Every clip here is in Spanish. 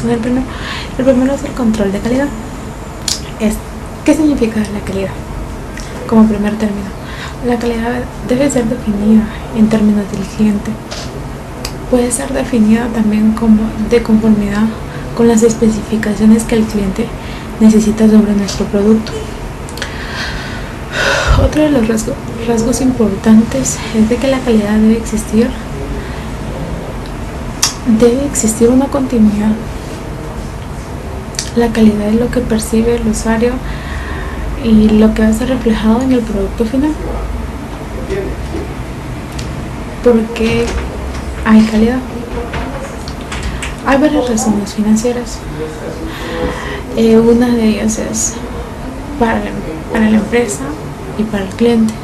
en el primero. El primero es el control de calidad. ¿Qué significa la calidad? Como primer término, la calidad debe ser definida en términos del cliente. Puede ser definida también como de conformidad con las especificaciones que el cliente necesita sobre nuestro producto. Otro de los rasgos importantes es de que la calidad debe existir una continuidad. La calidad es lo que percibe el usuario y lo que va a ser reflejado en el producto final. ¿Por qué hay calidad? Hay varias razones financieras. Una de ellas es para la empresa y para el cliente.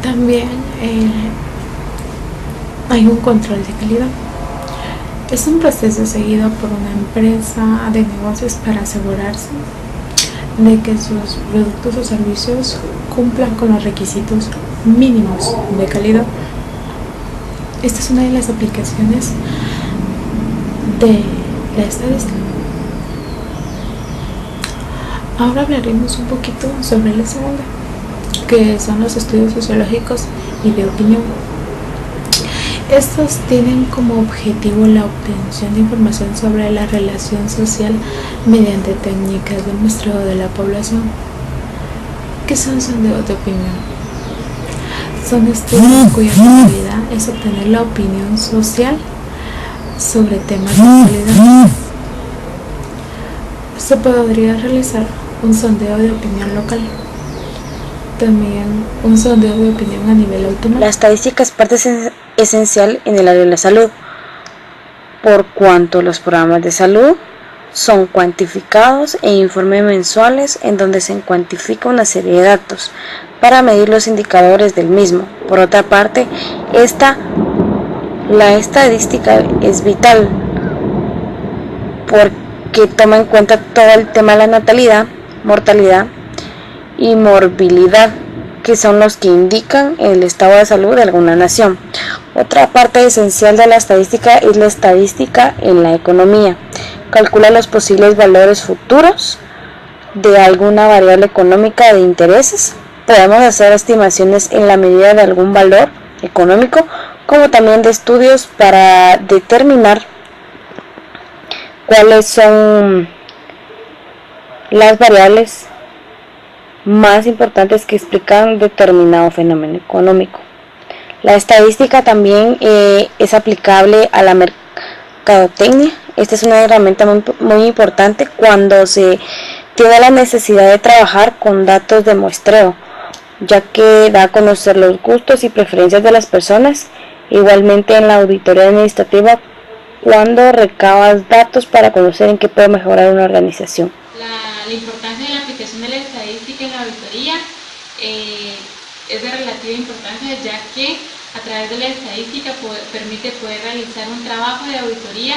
También hay un control de calidad. Es un proceso seguido por una empresa de negocios para asegurarse de que sus productos o servicios cumplan con los requisitos mínimos de calidad. Esta es una de las aplicaciones de la estadística. Ahora hablaremos un poquito sobre la segunda, que son los estudios sociológicos y de opinión. Estos tienen como objetivo la obtención de información sobre la relación social mediante técnicas de muestreo de la población. ¿Qué son sondeos de opinión? Son estudios cuya finalidad es obtener la opinión social sobre temas de actualidad. Se podría realizar un sondeo de opinión local, también un sondeo de opinión a nivel autonómico. La estadística es parte esencial en el área de la salud, por cuanto los programas de salud son cuantificados e informes mensuales en donde se cuantifica una serie de datos para medir los indicadores del mismo. Por otra parte, la estadística es vital porque toma en cuenta todo el tema de la natalidad, mortalidad y morbilidad, que son los que indican el estado de salud de alguna nación. Otra parte esencial de la estadística es la estadística en la economía. Calcula los posibles valores futuros de alguna variable económica de intereses. Podemos hacer estimaciones en la medida de algún valor económico, como también de estudios para determinar cuáles son las variables más importantes que explican determinado fenómeno económico. La estadística también es aplicable a la mercadotecnia. Esta es una herramienta muy importante cuando se tiene la necesidad de trabajar con datos de muestreo, ya que da a conocer los gustos y preferencias de las personas. Igualmente en la auditoría administrativa, cuando recabas datos para conocer en qué puede mejorar una organización. La importancia de la aplicación de la estadística en la auditoría es de relativa importancia, ya que a través de la estadística permite poder realizar un trabajo de auditoría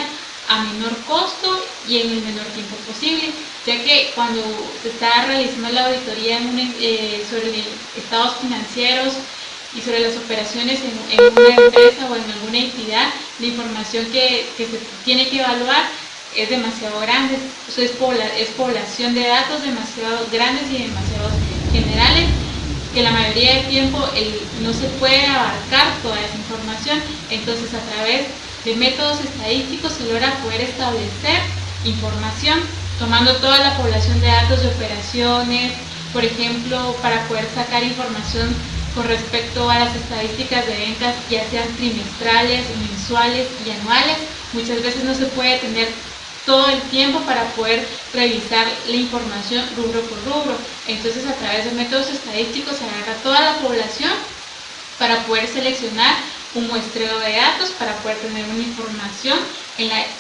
a menor costo y en el menor tiempo posible, ya que cuando se está realizando la auditoría sobre estados financieros y sobre las operaciones en una empresa o en alguna entidad, la información que se tiene que evaluar es demasiado grande. Eso es población de datos demasiado grandes y demasiado generales, que la mayoría del tiempo no se puede abarcar toda esa información. Entonces, a través de métodos estadísticos se logra poder establecer información tomando toda la población de datos de operaciones, por ejemplo, para poder sacar información con respecto a las estadísticas de ventas, ya sean trimestrales, mensuales y anuales. Muchas veces no se puede tener todo el tiempo para poder revisar la información rubro por rubro. Entonces, a través de métodos estadísticos se agarra toda la población para poder seleccionar un muestreo de datos, para poder tener una información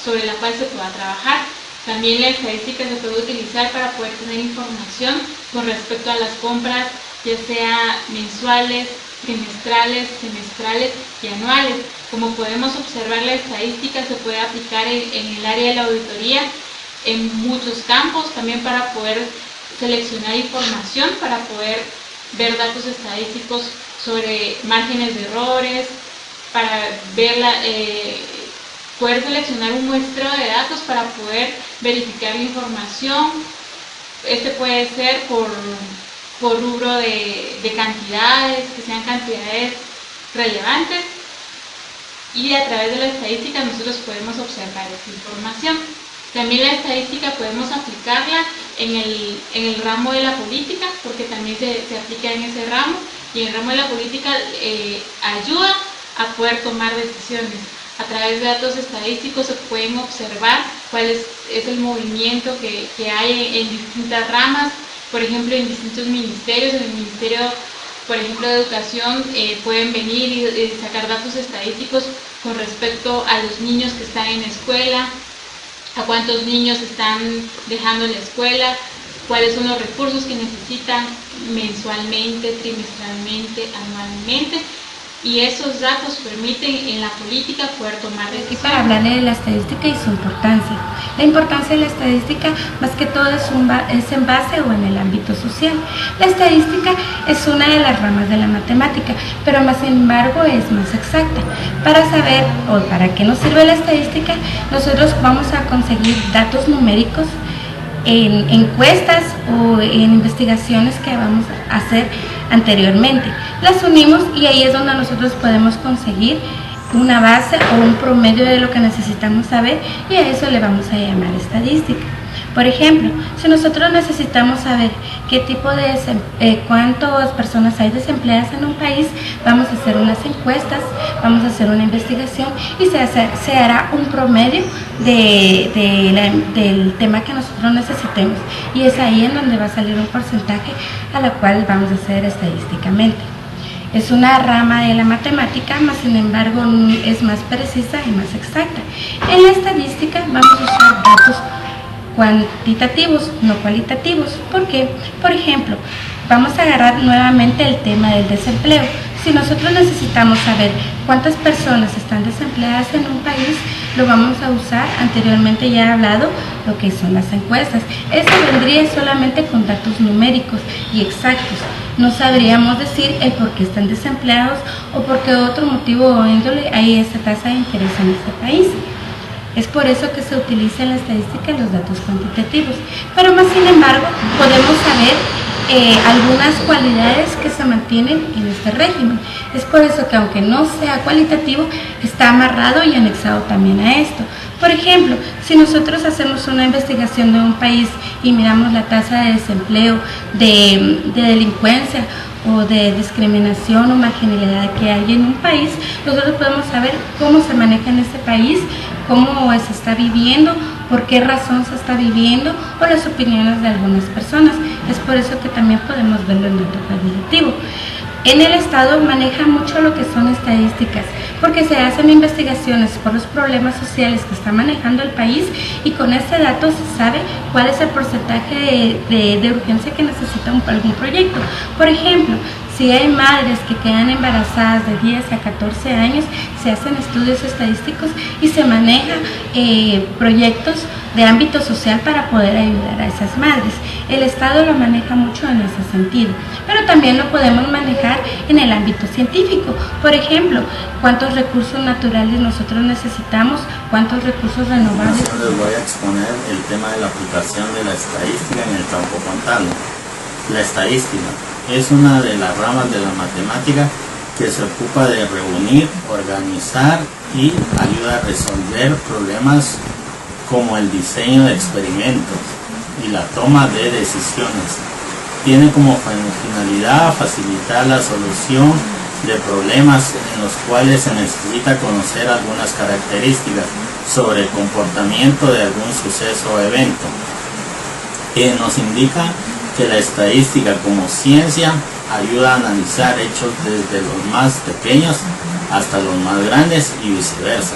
sobre la cual se pueda trabajar. También la estadística se puede utilizar para poder tener información con respecto a las compras, ya sea mensuales, trimestrales, semestrales y anuales. Como podemos observar, la estadística se puede aplicar en el área de la auditoría en muchos campos, también para poder seleccionar información, para poder ver datos estadísticos sobre márgenes de errores, para ver poder seleccionar un muestreo de datos para poder verificar la información. Este puede ser por rubro de cantidades, que sean cantidades relevantes, y a través de la estadística nosotros podemos observar esta información. También la estadística podemos aplicarla en el ramo de la política, porque también se aplica en ese ramo, y en el ramo de la política ayuda a poder tomar decisiones. A través de datos estadísticos se pueden observar cuál es el movimiento que hay en distintas ramas, por ejemplo en distintos ministerios. En el Ministerio, por ejemplo, de Educación pueden venir y sacar datos estadísticos con respecto a los niños que están en la escuela, a cuántos niños están dejando la escuela, cuáles son los recursos que necesitan mensualmente, trimestralmente, anualmente, y esos datos permiten en la política poder tomar decisiones. Y para hablarle de la estadística y su importancia. La importancia de la estadística más que todo es en base o en el ámbito social. La estadística es una de las ramas de la matemática, pero más sin embargo es más exacta. Para saber o para qué nos sirve la estadística, nosotros vamos a conseguir datos numéricos en encuestas o en investigaciones que vamos a hacer anteriormente. Las unimos y ahí es donde nosotros podemos conseguir una base o un promedio de lo que necesitamos saber, y a eso le vamos a llamar estadística. Por ejemplo, si nosotros necesitamos saber qué tipo de cuántas personas hay desempleadas en un país, vamos a hacer unas encuestas, vamos a hacer una investigación y se hará un promedio del tema que nosotros necesitemos, y es ahí en donde va a salir un porcentaje a la cual vamos a hacer estadísticamente. Es una rama de la matemática, mas sin embargo es más precisa y más exacta. En la estadística vamos a usar datos cuantitativos, no cualitativos. ¿Por qué? Por ejemplo, vamos a agarrar nuevamente el tema del desempleo. Si nosotros necesitamos saber cuántas personas están desempleadas en un país, lo vamos a usar, anteriormente ya he hablado, lo que son las encuestas. Eso vendría solamente con datos numéricos y exactos. No sabríamos decir el por qué están desempleados o por qué otro motivo o índole hay esta tasa de interés en este país. Es por eso que se utiliza en la estadística los datos cuantitativos. Pero más sin embargo, podemos saber algunas cualidades que se mantienen en este régimen. Es por eso que aunque no sea cualitativo, está amarrado y anexado también a esto. Por ejemplo, si nosotros hacemos una investigación de un país y miramos la tasa de desempleo, de delincuencia o de discriminación o marginalidad que hay en un país, nosotros podemos saber cómo se maneja en este país, cómo se está viviendo, por qué razón se está viviendo, o las opiniones de algunas personas. Es por eso que también podemos verlo en el dato cualitativo. En el Estado maneja mucho lo que son estadísticas, porque se hacen investigaciones por los problemas sociales que está manejando el país, y con este dato se sabe cuál es el porcentaje de urgencia que necesita algún proyecto. Por ejemplo, si hay madres que quedan embarazadas de 10 a 14 años, se hacen estudios estadísticos y se manejan proyectos de ámbito social para poder ayudar a esas madres. El Estado lo maneja mucho en ese sentido, pero también lo podemos manejar en el ámbito científico. Por ejemplo, cuántos recursos naturales nosotros necesitamos, cuántos recursos renovables. Les voy a exponer el tema de la aplicación de la estadística en el campo contable. La estadística es una de las ramas de la matemática que se ocupa de reunir, organizar y ayuda a resolver problemas como el diseño de experimentos y la toma de decisiones. Tiene como finalidad facilitar la solución de problemas en los cuales se necesita conocer algunas características sobre el comportamiento de algún suceso o evento, que nos indica que la estadística como ciencia ayuda a analizar hechos desde los más pequeños hasta los más grandes y viceversa.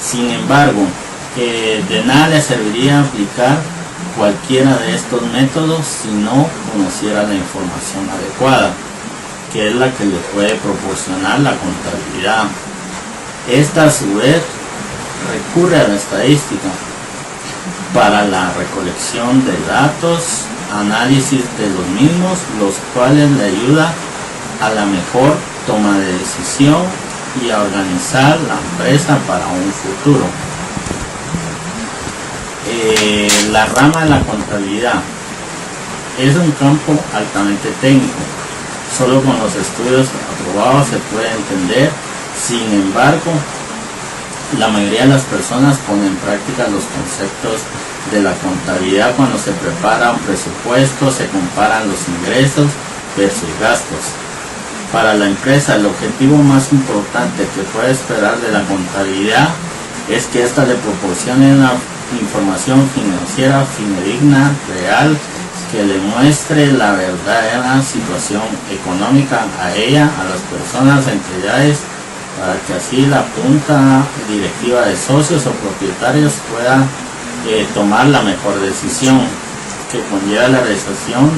Sin embargo, de nada le serviría aplicar cualquiera de estos métodos si no conociera la información adecuada, que es la que le puede proporcionar la contabilidad. Esta a su vez recurre a la estadística para la recolección de datos, análisis de los mismos, los cuales le ayuda a la mejor toma de decisión y a organizar la empresa para un futuro. La rama de la contabilidad es un campo altamente técnico. Solo con los estudios aprobados se puede entender. Sin embargo, la mayoría de las personas ponen en práctica los conceptos de la contabilidad cuando se prepara un presupuesto, se comparan los ingresos versus gastos. Para la empresa, el objetivo más importante que puede esperar de la contabilidad es que ésta le proporcione una información financiera fidedigna, real, que le muestre la verdadera situación económica a ella, a las personas, entidades, para que así la junta directiva de socios o propietarios pueda tomar la mejor decisión que conlleva la realización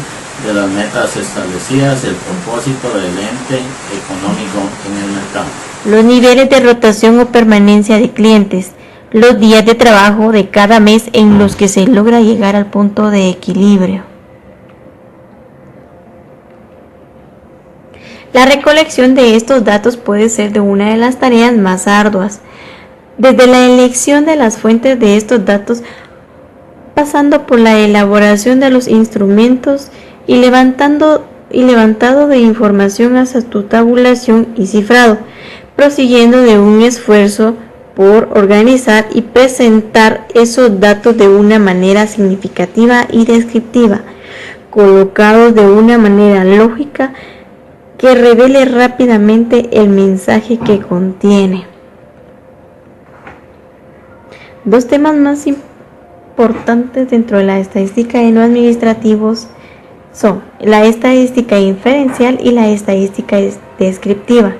de las metas establecidas, el propósito del ente económico en el mercado. Los niveles de rotación o permanencia de clientes, los días de trabajo de cada mes en los que se logra llegar al punto de equilibrio. La recolección de estos datos puede ser de una de las tareas más arduas, desde la elección de las fuentes de estos datos, pasando por la elaboración de los instrumentos y levantado de información hasta su tabulación y cifrado, prosiguiendo de un esfuerzo por organizar y presentar esos datos de una manera significativa y descriptiva, colocados de una manera lógica que revele rápidamente el mensaje que contiene. Dos temas más importantes dentro de la estadística en lo administrativos son la estadística inferencial y la estadística descriptiva.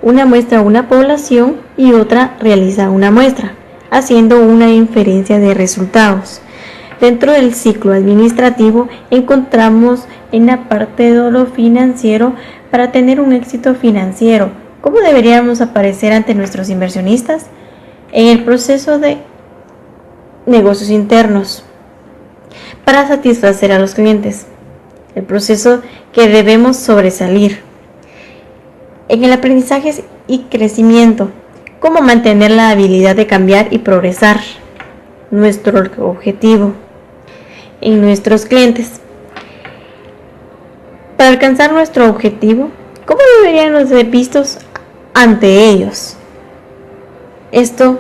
Una muestra una población y otra realiza una muestra, haciendo una inferencia de resultados. Dentro del ciclo administrativo encontramos en la parte de lo financiero. Para tener un éxito financiero, ¿cómo deberíamos aparecer ante nuestros inversionistas? En el proceso de negocios internos, para satisfacer a los clientes, el proceso que debemos sobresalir. En el aprendizaje y crecimiento, ¿cómo mantener la habilidad de cambiar y progresar? Nuestro objetivo. En nuestros clientes, para alcanzar nuestro objetivo, ¿cómo deberíamos ser vistos ante ellos? Este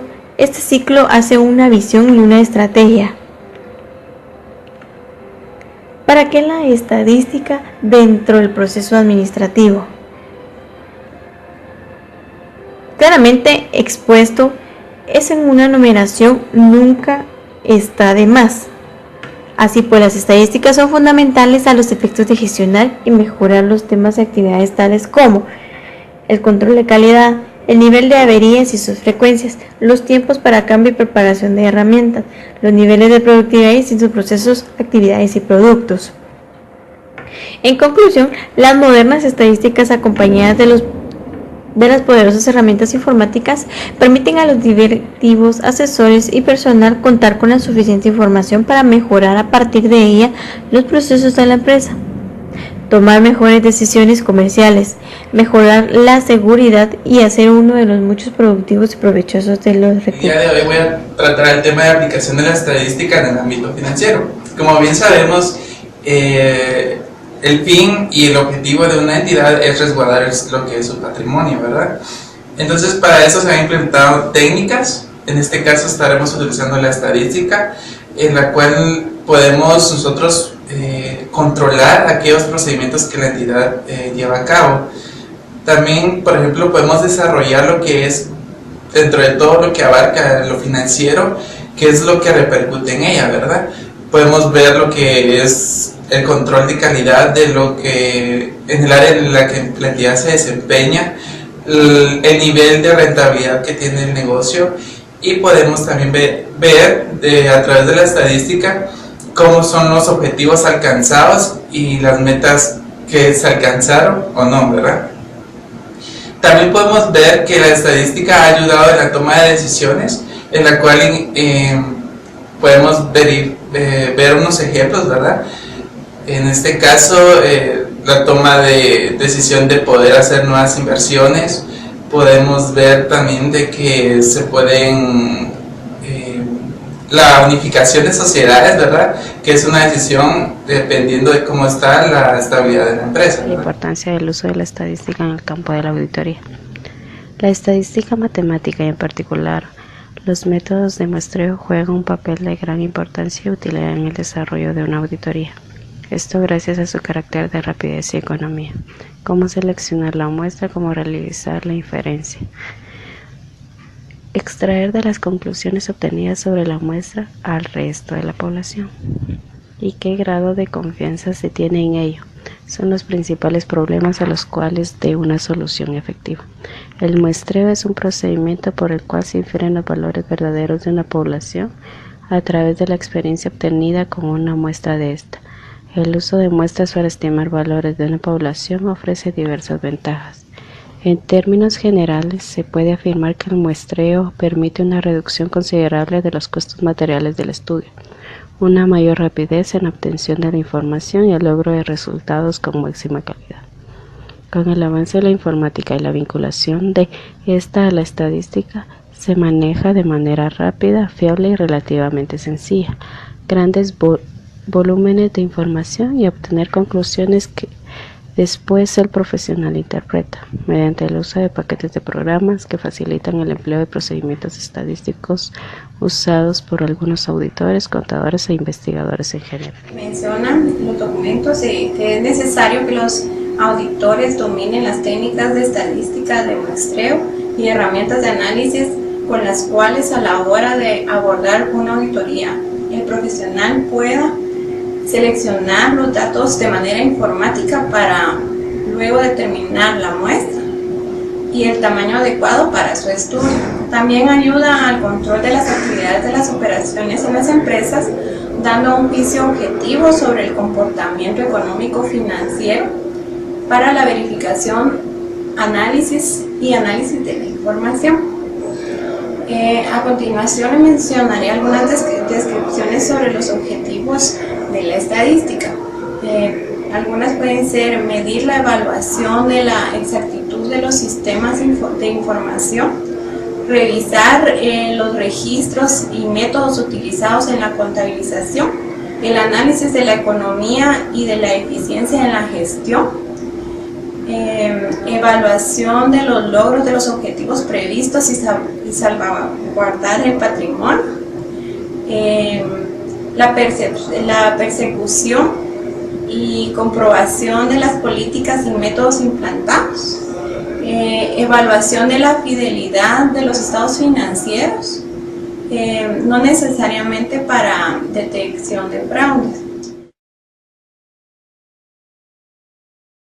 ciclo hace una visión y una estrategia. ¿Para qué la estadística dentro del proceso administrativo? Claramente expuesto, es en una numeración, nunca está de más. Así pues, las estadísticas son fundamentales a los efectos de gestionar y mejorar los temas de actividades tales como el control de calidad, el nivel de averías y sus frecuencias, los tiempos para cambio y preparación de herramientas, los niveles de productividad y sus procesos, actividades y productos. En conclusión, las modernas estadísticas acompañadas de las poderosas herramientas informáticas permiten a los directivos, asesores y personal contar con la suficiente información para mejorar a partir de ella los procesos de la empresa, tomar mejores decisiones comerciales, mejorar la seguridad y hacer uno de los muchos productivos y provechosos de los recursos. El día de hoy voy a tratar el tema de aplicación de la estadística en el ámbito financiero. Como bien sabemos, el fin y el objetivo de una entidad es resguardar lo que es su patrimonio, ¿verdad? Entonces, para eso se han implementado técnicas. En este caso estaremos utilizando la estadística, en la cual podemos nosotros controlar aquellos procedimientos que la entidad lleva a cabo. También, por ejemplo, podemos desarrollar lo que es, dentro de todo lo que abarca lo financiero, qué es lo que repercute en ella, ¿verdad? Podemos ver lo que es el control de calidad de lo que en el área en la que la entidad se desempeña, el nivel de rentabilidad que tiene el negocio, y podemos también ver a través de la estadística cómo son los objetivos alcanzados y las metas que se alcanzaron o no, ¿verdad? También podemos ver que la estadística ha ayudado en la toma de decisiones, en la cual podemos ver unos ejemplos, ¿verdad? En este caso, la toma de decisión de poder hacer nuevas inversiones, podemos ver también de que se pueden, la unificación de sociedades, ¿verdad? Que es una decisión dependiendo de cómo está la estabilidad de la empresa, ¿verdad? La importancia del uso de la estadística en el campo de la auditoría. La estadística matemática y en particular los métodos de muestreo juegan un papel de gran importancia y utilidad en el desarrollo de una auditoría. Esto gracias a su carácter de rapidez y economía. Cómo seleccionar la muestra, cómo realizar la inferencia. Extraer de las conclusiones obtenidas sobre la muestra al resto de la población. ¿Y qué grado de confianza se tiene en ello? Son los principales problemas a los cuales dé una solución efectiva. El muestreo es un procedimiento por el cual se infieren los valores verdaderos de una población a través de la experiencia obtenida con una muestra de esta. El uso de muestras para estimar valores de una población ofrece diversas ventajas. En términos generales, se puede afirmar que el muestreo permite una reducción considerable de los costos materiales del estudio, una mayor rapidez en la obtención de la información y el logro de resultados con máxima calidad. Con el avance de la informática y la vinculación de esta a la estadística, se maneja de manera rápida, fiable y relativamente sencilla grandes volúmenes de información y obtener conclusiones que después el profesional interpreta mediante el uso de paquetes de programas que facilitan el empleo de procedimientos estadísticos usados por algunos auditores, contadores e investigadores en general. Mencionan los documentos que es necesario que los auditores dominen las técnicas de estadística, de muestreo y herramientas de análisis con las cuales a la hora de abordar una auditoría el profesional pueda seleccionar los datos de manera informática para luego determinar la muestra y el tamaño adecuado para su estudio. También ayuda al control de las actividades de las operaciones en las empresas, dando un juicio objetivo sobre el comportamiento económico financiero para la verificación, análisis de la información. A continuación mencionaré algunas descripciones sobre los objetivos de la estadística. Algunas pueden ser medir la evaluación de la exactitud de los sistemas de información, revisar los registros y métodos utilizados en la contabilización, el análisis de la economía y de la eficiencia en la gestión, evaluación de los logros de los objetivos previstos y salvaguardar el patrimonio, la persecución y comprobación de las políticas y métodos implantados, evaluación de la fidelidad de los estados financieros, no necesariamente para detección de fraudes.